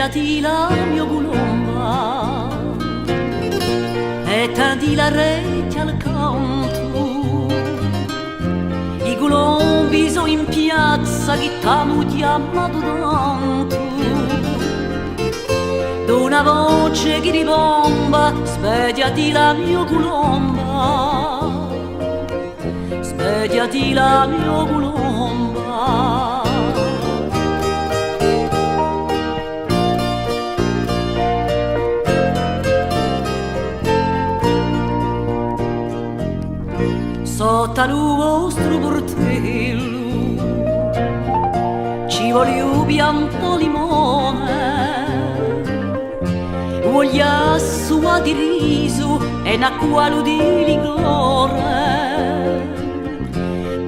Svegliati la mia colomba e tendi la rete al canto. I colombi sono in piazza che t'hanno chiamato tanto. D'una voce che ribomba, svegliati la mia colomba, svegliati la mia colomba. Sotto al vostro portello ci voglio pianto limone, voglia sua di riso e una qualo di liquore.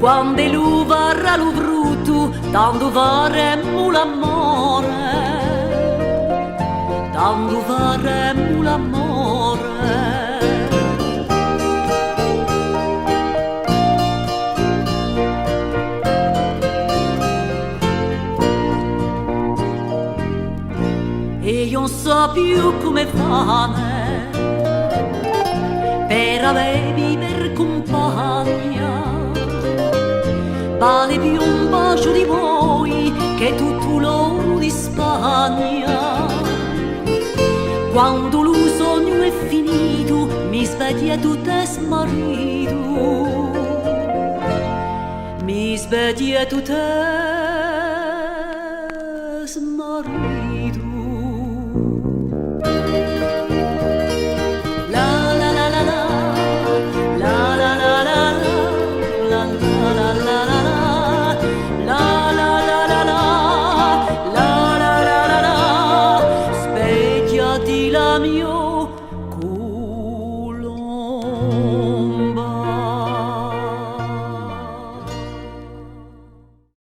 Quando lui varrà lo frutto, tanto faremo l'amore, tanto faremo l'amore. E io non so più come fare per avervi per compagna. Vale più un bacio di voi che tutto l'oro di Spagna. Quando lo sogno è finito mi sveglia tutto è smarrito, mi sveglia tutto è smarrito.